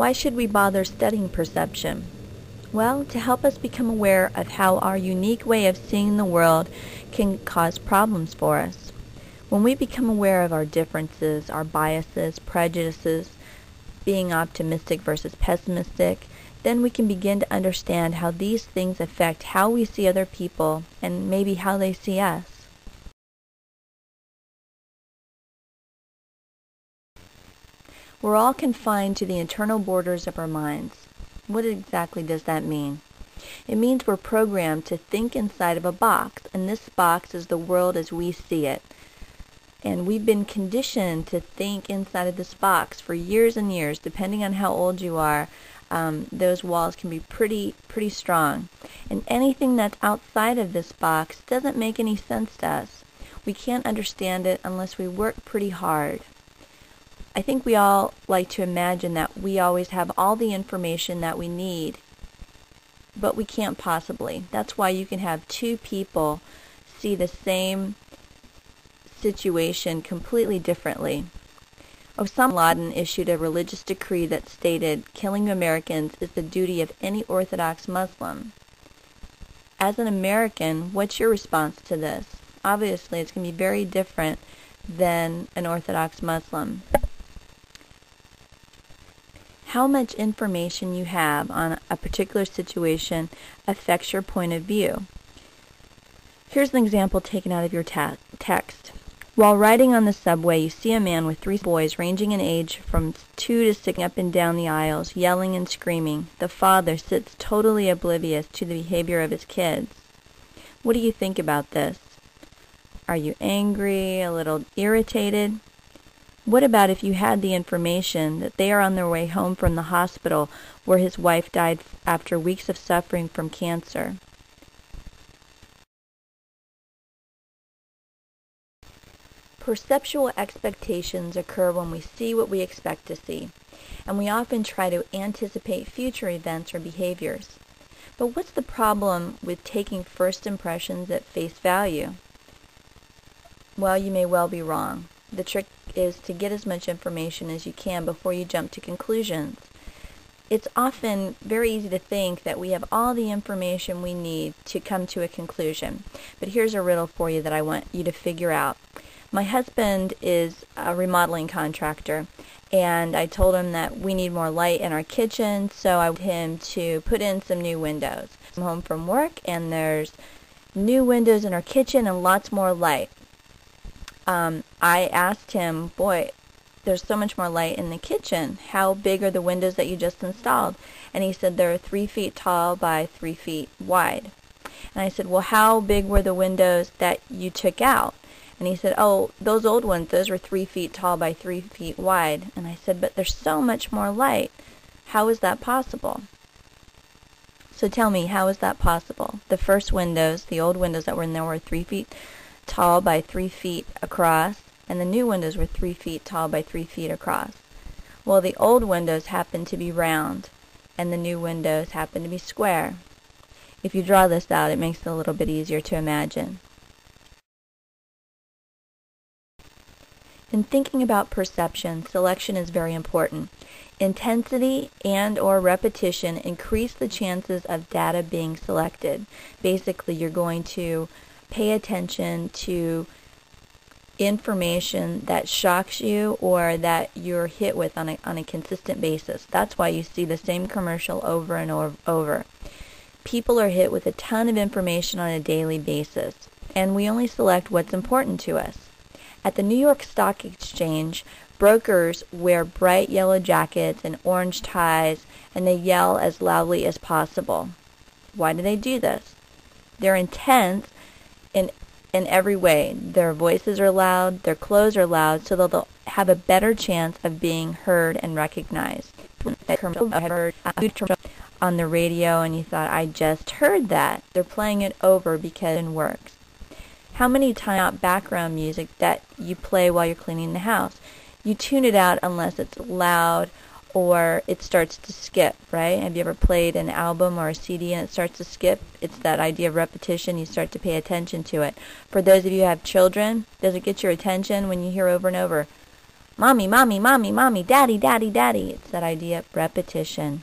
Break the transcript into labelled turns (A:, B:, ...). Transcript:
A: Why should we bother studying perception? Well, to help us become aware of how our unique way of seeing the world can cause problems for us. When we become aware of our differences, our biases, prejudices, being optimistic versus pessimistic, then we can begin to understand how these things affect how we see other people and maybe how they see us. We're all confined to the internal borders of our minds. What exactly does that mean? It means we're programmed to think inside of a box, and this box is the world as we see it. And we've been conditioned to think inside of this box for years and years. Depending on how old you are, those walls can be pretty strong. And anything that's outside of this box doesn't make any sense to us. We can't understand it unless we work pretty hard. I think we all like to imagine that we always have all the information that we need, but we can't possibly. That's why you can have two people see the same situation completely differently. Osama bin Laden issued a religious decree that stated killing Americans is the duty of any Orthodox Muslim. As an American, what's your response to this? Obviously, it's going to be very different than an Orthodox Muslim. How much information you have on a particular situation affects your point of view. Here's an example taken out of your text. While riding on the subway, you see a man with 3 boys ranging in age from 2 to 6 up and down the aisles, yelling and screaming. The father sits totally oblivious to the behavior of his kids. What do you think about this? Are you angry, a little irritated? What about if you had the information that they are on their way home from the hospital where his wife died after weeks of suffering from cancer? Perceptual expectations occur when we see what we expect to see, and we often try to anticipate future events or behaviors. But what's the problem with taking first impressions at face value? Well, you may well be wrong. The trick is to get as much information as you can before you jump to conclusions. It's often very easy to think that we have all the information we need to come to a conclusion. But here's a riddle for you that I want you to figure out. My husband is a remodeling contractor, and I told him that we need more light in our kitchen, so I wanted him to put in some new windows. I'm home from work, and there's new windows in our kitchen and lots more light. I asked him, boy, there's so much more light in the kitchen. How big are the windows that you just installed? And he said they're 3 feet tall by 3 feet wide. And I said, well, how big were the windows that you took out? And he said, oh, those old ones, those were 3 feet tall by 3 feet wide. And I said, but there's so much more light. How is that possible? So tell me, how is that possible? The first windows, the old windows that were in there were 3 feet tall by 3 feet across, and the new windows were 3 feet tall by 3 feet across. Well, the old windows happen to be round, and the new windows happen to be square. If you draw this out, it makes it a little bit easier to imagine. In thinking about perception, selection is very important. Intensity and/or repetition increase the chances of data being selected. Basically, you're going to pay attention to information that shocks you or that you're hit with on a consistent basis. That's why you see the same commercial over and over. People are hit with a ton of information on a daily basis, and we only select what's important to us. At the New York Stock Exchange, brokers wear bright yellow jackets and orange ties, and they yell as loudly as possible. Why do they do this? They're intense in every way. Their voices are loud, their clothes are loud, so they'll have a better chance of being heard and recognized. I heard on the radio and you thought, I just heard that. They're playing it over because it works. How many times background music that you play while you're cleaning the house? You tune it out unless it's loud or it starts to skip, right? Have you ever played an album or a CD and it starts to skip? It's that idea of repetition. You start to pay attention to it. For those of you who have children, does it get your attention when you hear over and over, Mommy, mommy, mommy, mommy, daddy, daddy, daddy. It's that idea of repetition.